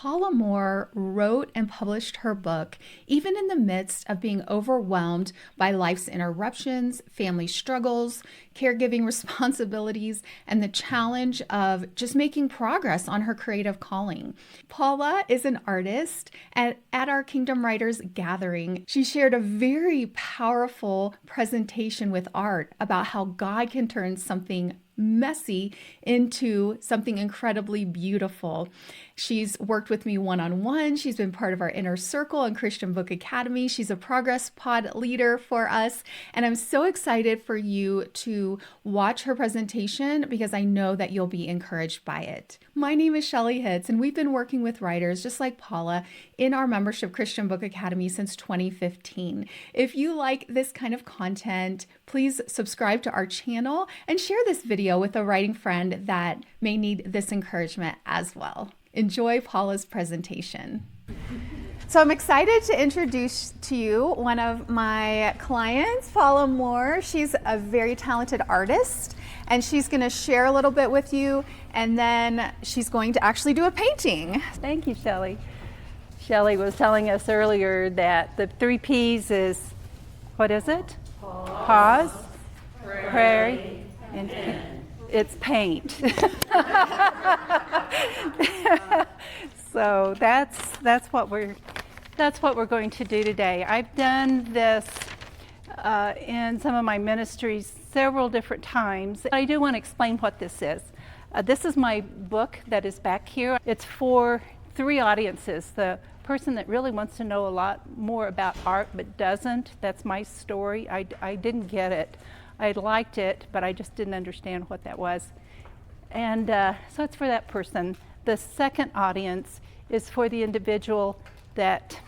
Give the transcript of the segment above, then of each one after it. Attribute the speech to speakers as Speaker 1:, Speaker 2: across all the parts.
Speaker 1: Paula Moore wrote and published her book, even in the midst of being overwhelmed by life's interruptions, family struggles, caregiving responsibilities, and the challenge of just making progress on her creative calling. Paula is an artist. At our Kingdom Writers Gathering, she shared a very powerful presentation with art about how God can turn something messy into something incredibly beautiful. She's worked with me one-on-one. She's been part of our inner circle and Christian Book Academy. She's a progress pod leader for us. And I'm so excited for you to watch her presentation because I know that you'll be encouraged by it. My name is Shelly Hitz, and we've been working with writers just like Paula in our membership Christian Book Academy since 2015. If you like this kind of content, please subscribe to our channel and share this video with a writing friend that may need this encouragement as well. Enjoy Paula's presentation. So I'm excited to introduce to you one of my clients, Paula Moore. She's a very talented artist, and she's going to share a little bit with you, and then she's going to actually do a painting.
Speaker 2: Thank you, Shelly. Shelly was telling us earlier that the 3 P's is, what is it? Pause, pray, and it's paint. So that's what we're going to do today. I've done this in some of my ministries several different times. I do want to explain what this is. This is my book that is back here. It's for 3 audiences. The person that really wants to know a lot more about art but doesn't. That's my story. I didn't get it. I liked it, but I just didn't understand what that was. And so it's for that person. The second audience is for the individual that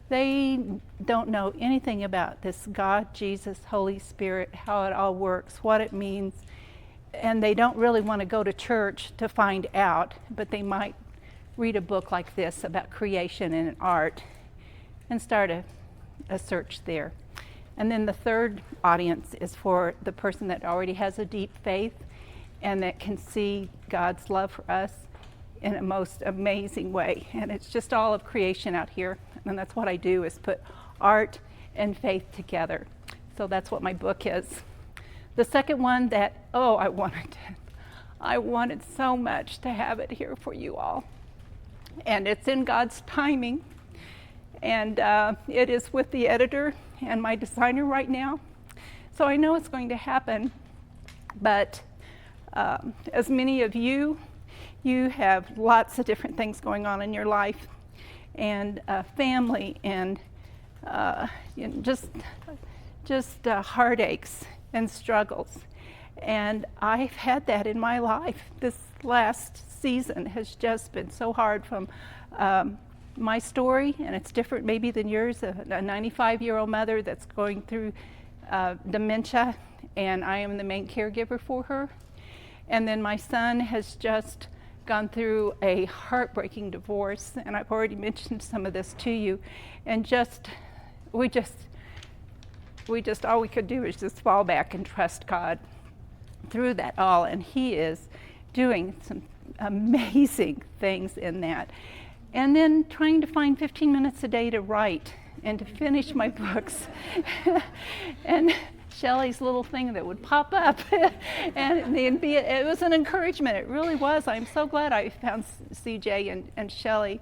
Speaker 2: they don't know anything about this God, Jesus, Holy Spirit, how it all works, what it means, and they don't really want to go to church to find out, but they might read a book like this about creation and art and start a search there. And then the third audience is for the person that already has a deep faith and that can see God's love for us in a most amazing way. And it's just all of creation out here. And that's what I do, is put art and faith together. So that's what my book is. The second one that, I wanted so much to have it here for you all. And it's in God's timing. And it is with the editor and my designer right now. So I know it's going to happen. But as many of you have lots of different things going on in your life, and family, and just heartaches and struggles. And I've had that in my life. This last season has just been so hard from my story, and it's different maybe than yours, a 95-year-old mother that's going through dementia, and I am the main caregiver for her. And then my son has just gone through a heartbreaking divorce, and I've already mentioned some of this to you. And we all we could do is just fall back and trust God through that all. And He is doing some amazing things in that. And then trying to find 15 minutes a day to write and to finish my books. And Shelly's little thing that would pop up, and it was an encouragement. It really was. I'm so glad I found CJ and Shelly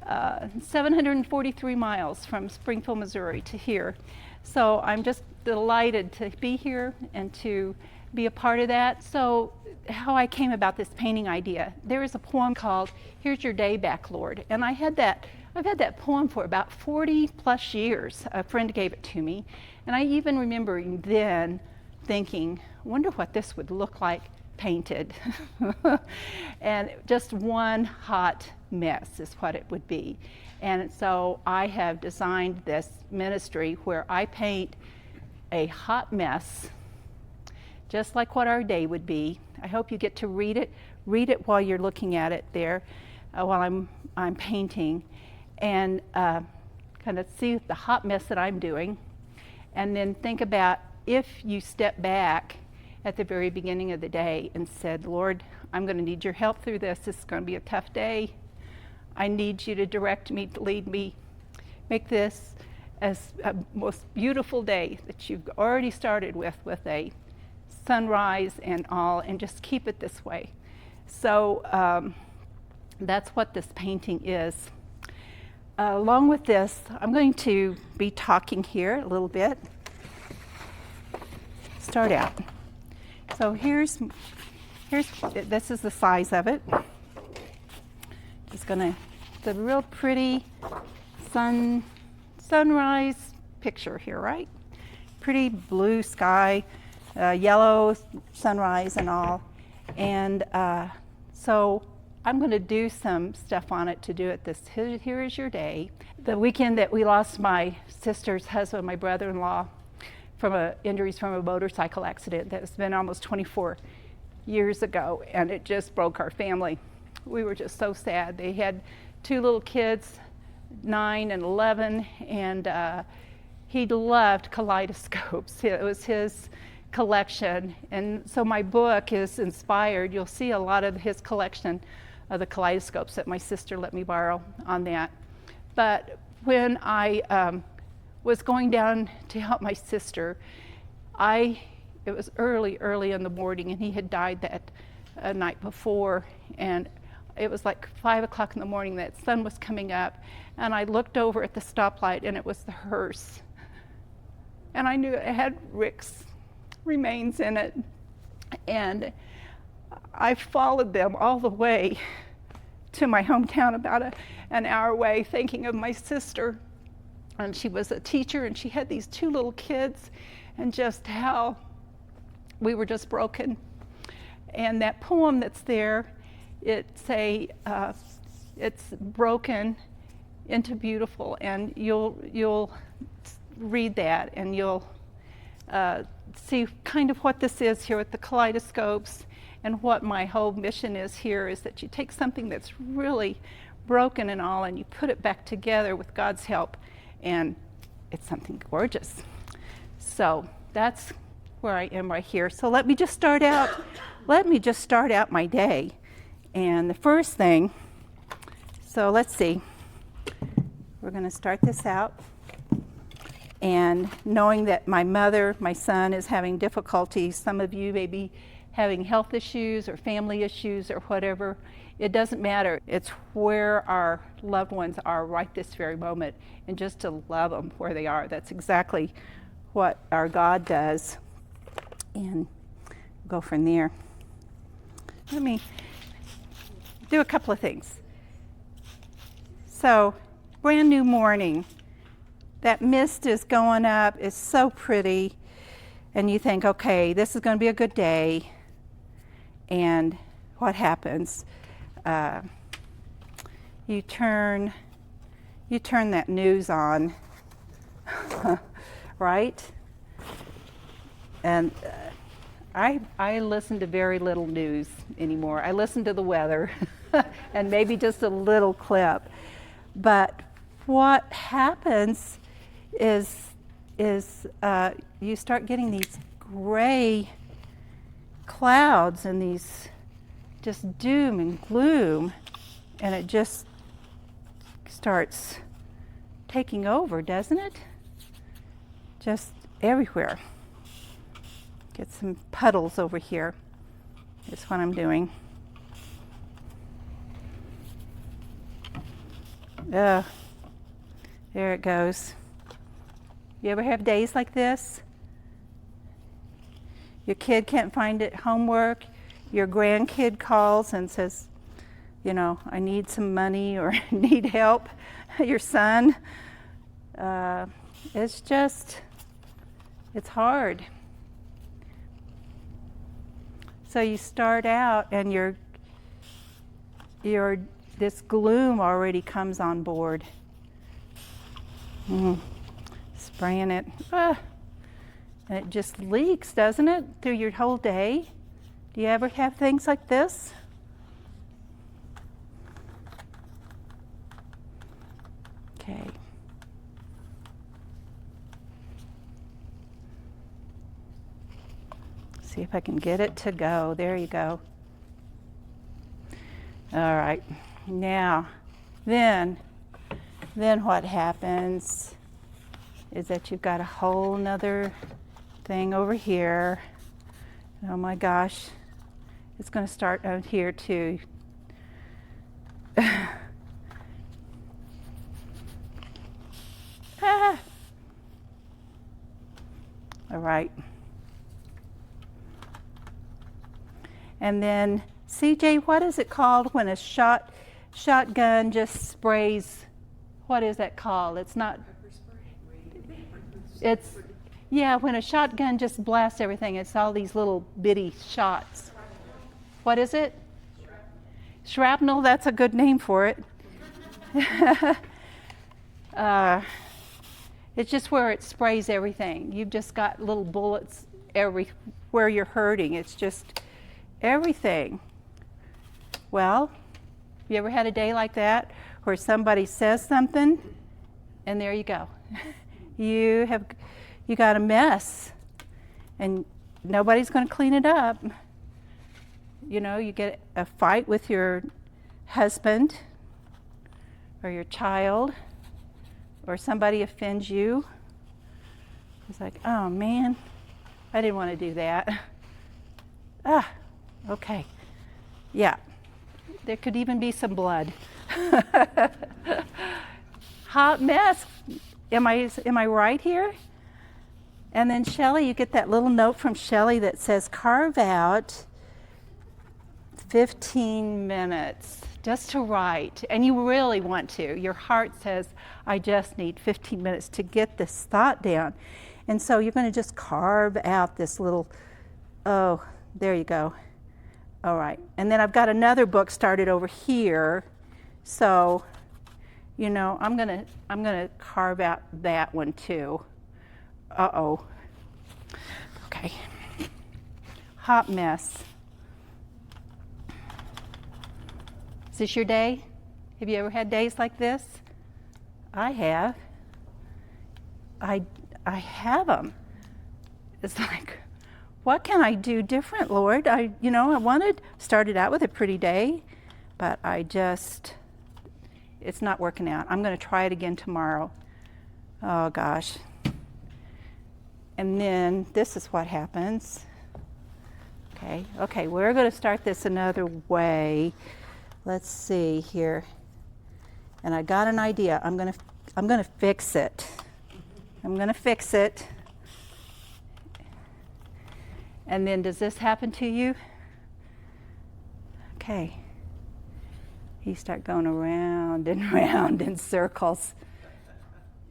Speaker 2: 743 miles from Springfield, Missouri to here. So I'm just delighted to be here and to be a part of that. So how I came about this painting idea, there is a poem called "Here's Your Day Back, Lord," and I've had that poem for about 40 plus years. A friend gave it to me, and I even remember then thinking, wonder what this would look like painted. And just one hot mess is what it would be. And so I have designed this ministry where I paint a hot mess, just like what our day would be. I hope you get to read it while you're looking at it there, while I'm painting, and kind of see the hot mess that I'm doing, and then think about if you step back at the very beginning of the day and said, Lord, I'm going to need your help through this. This is going to be a tough day. I need you to direct me, to lead me. Make this as a most beautiful day that you've already started with a sunrise and all, and just keep it this way. So that's what this painting is. Along with this, I'm going to be talking here a little bit. Start out. So here's this is the size of it. Just gonna, it's a real pretty sunrise picture here, right? Pretty blue sky, yellow sunrise and all. And so I'm going to do some stuff on it to do it this. Here is your day. The weekend that we lost my sister's husband, my brother-in-law, from injuries from a motorcycle accident that's been almost 24 years ago, and it just broke our family. We were just so sad. They had 2 little kids, 9 and 11, and he loved kaleidoscopes. It was his collection, and so my book is inspired. You'll see a lot of his collection of the kaleidoscopes that my sister let me borrow on that. But when I was going down to help my sister, it was early in the morning, and he had died that night before, and it was like 5 o'clock in the morning. That sun was coming up, and I looked over at the stoplight, and it was the hearse, and I knew it had Rick's remains in it, and I followed them all the way to my hometown, about an hour away, thinking of my sister. And she was a teacher, and she had these 2 little kids, and just how we were just broken. And that poem that's there, it's broken into beautiful, and you'll read that, and you'll see kind of what this is here with the kaleidoscopes. And what my whole mission is here is that you take something that's really broken and all, and you put it back together with God's help, and it's something gorgeous. So that's where I am right here. So let me just start out my day. And the first thing, so let's see, we're going to start this out. And knowing that my son is having difficulties, some of you may be having health issues or family issues or whatever, it doesn't matter. It's where our loved ones are right this very moment, and just to love them where they are. That's exactly what our God does, and go from there. Let me do a couple of things. So, brand new morning. That mist is going up. It's so pretty, and you think, okay, this is going to be a good day. And what happens? You turn that news on, right? And I listen to very little news anymore. I listen to the weather and maybe just a little clip. But what happens is you start getting these gray clouds and these just doom and gloom, and it just starts taking over, doesn't it? Just everywhere. Get some puddles over here. That's what I'm doing. There it goes. You ever have days like this? Your kid can't find it homework. Your grandkid calls and says, I need some money or need help. Your son. It's hard. So you start out and this gloom already comes on board. Spraying it. And it just leaks, doesn't it, through your whole day? Do you ever have things like this? Okay. See if I can get it to go. There you go. All right. Now, Then what happens is that you've got a whole nother thing over here. Oh my gosh, it's going to start out here too. All right. And then, CJ, what is it called when a shotgun just sprays? What is that called? It's not. It's, yeah, when a shotgun just blasts everything, it's all these little bitty shots. What is it? Shrapnel, that's a good name for it. It's just where it sprays everything. You've just got little bullets everywhere you're hurting. It's just everything. Well, you ever had a day like that where somebody says something and there you go. You got a mess and nobody's going to clean it up. You know, you get a fight with your husband or your child, or somebody offends you. It's like, oh man, I didn't want to do that. Okay. Yeah. There could even be some blood. Hot mess. Am I right here? And then Shelley, you get that little note from Shelley that says, carve out 15 minutes just to write. And you really want to. Your heart says, I just need 15 minutes to get this thought down. And so you're going to just carve out this little, oh, there you go. All right. And then I've got another book started over here. So, you know, I'm going to carve out that one too. Uh-oh. Okay. Hot mess. Is this your day? Have you ever had days like this? I have. I have them. It's like, what can I do different, Lord? I started out with a pretty day, but it's not working out. I'm going to try it again tomorrow. Oh gosh. And then this is what happens. Okay, we're going to start this another way. Let's see here. And I got an idea. I'm going to fix it. I'm going to fix it. And then does this happen to you? Okay. You start going around and round in circles.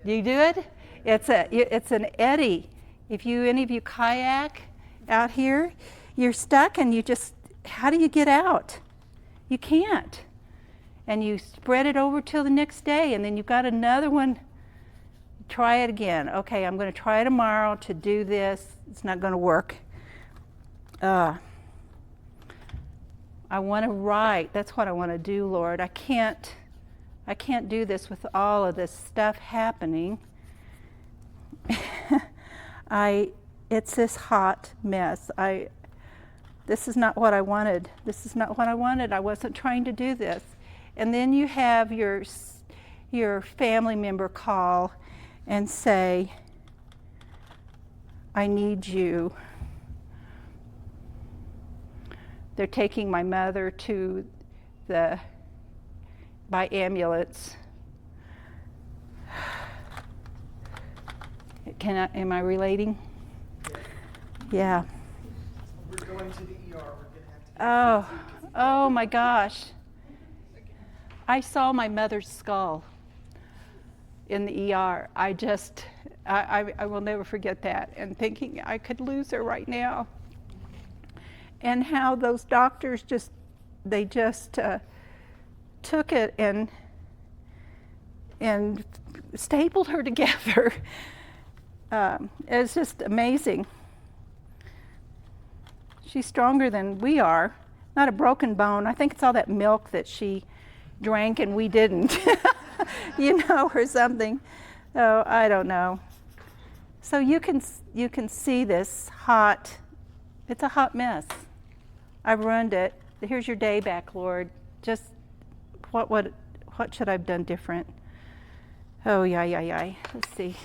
Speaker 2: Do you do it? It's an eddy. If any of you kayak out here, you're stuck and how do you get out? You can't. And you spread it over till the next day, and then you've got another one. Try it again. Okay, I'm going to try tomorrow to do this. It's not going to work. I want to write. That's what I want to do, Lord. I can't do this with all of this stuff happening. It's this hot mess. This is not what I wanted. This is not what I wanted. I wasn't trying to do this. And then you have your family member call and say, I need you. They're taking my mother by ambulance. Am I relating? Yeah.
Speaker 3: We're going to the ER. We're going to have to
Speaker 2: Oh my gosh. I saw my mother's skull in the ER. I will never forget that, and thinking I could lose her right now. And how those doctors just took it and stapled her together. It's just amazing. She's stronger than we are. Not a broken bone. I think it's all that milk that she drank and we didn't, or something. Oh, I don't know. So you can see this hot. It's a hot mess. I've ruined it. Here's your day back, Lord. Just what what should I have done different? Oh, yeah. Let's see.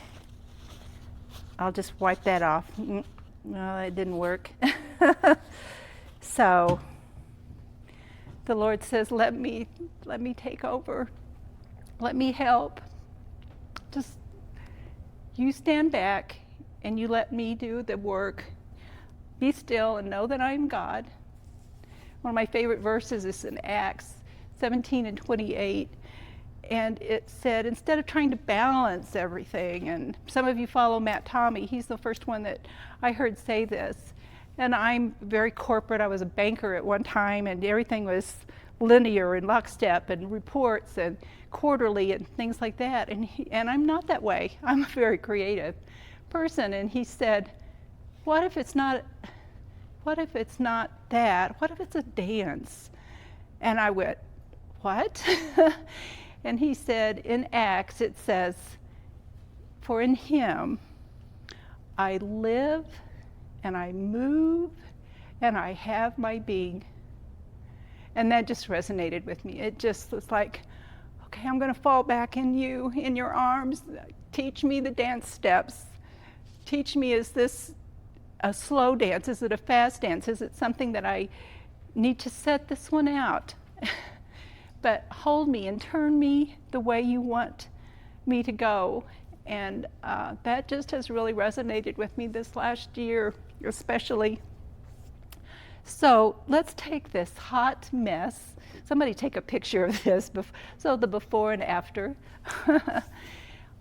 Speaker 2: I'll just wipe that off. Well, it didn't work. So the Lord says, let me take over. Let me help. Just you stand back and you let me do the work. Be still and know that I am God. One of my favorite verses is in Acts 17 and 28. And it said, instead of trying to balance everything, and some of you follow Matt Tommy, he's the first one that I heard say this. And I'm very corporate. I was a banker at one time, and everything was linear and lockstep and reports and quarterly and things like that. And I'm not that way. I'm a very creative person. And he said, what if it's not that? What if it's a dance? And I went, what? And he said, in Acts it says, for in him I live and I move and I have my being. And that just resonated with me. It just was like, okay, I'm going to fall back in you, in your arms. Teach me the dance steps. Teach me, is this a slow dance? Is it a fast dance? Is it something that I need to set this one out? But hold me and turn me the way you want me to go. And that just has really resonated with me this last year, especially. So let's take this hot mess. Somebody take a picture of this, so the before and after.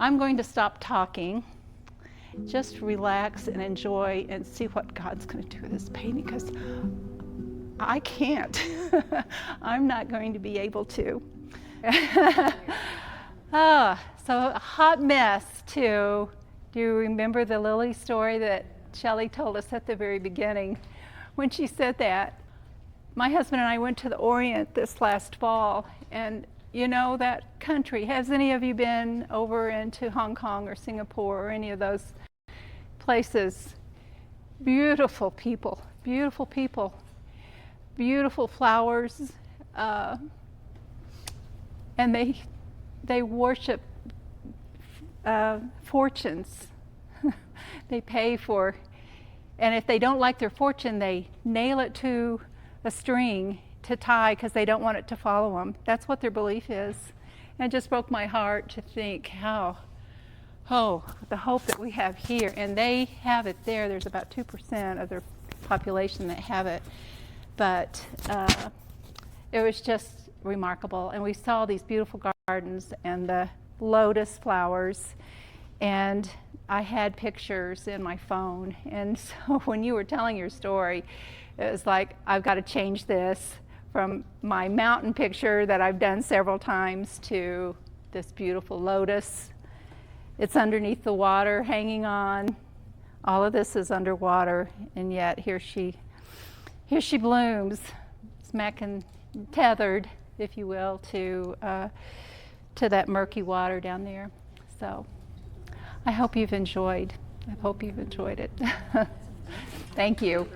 Speaker 2: I'm going to stop talking. Just relax and enjoy and see what God's going to do with this painting, because I can't. I'm not going to be able to. So a hot mess too. Do you remember the lily story that Shelley told us at the very beginning? When she said that, my husband and I went to the Orient this last fall, and you know that country. Has any of you been over into Hong Kong or Singapore or any of those places? Beautiful people, beautiful people. Beautiful flowers, and they worship fortunes. They pay for, and if they don't like their fortune, they nail it to a string to tie because they don't want it to follow them. That's what their belief is. And it just broke my heart to think how, the hope that we have here, and they have it there. There's about 2% of their population that have it. But it was just remarkable. And we saw these beautiful gardens and the lotus flowers. And I had pictures in my phone. And so when you were telling your story, it was like, I've got to change this from my mountain picture that I've done several times to this beautiful lotus. It's underneath the water, hanging on. All of this is underwater. And yet here she blooms, smack and tethered, if you will, to that murky water down there. So I hope you've enjoyed it. Thank you.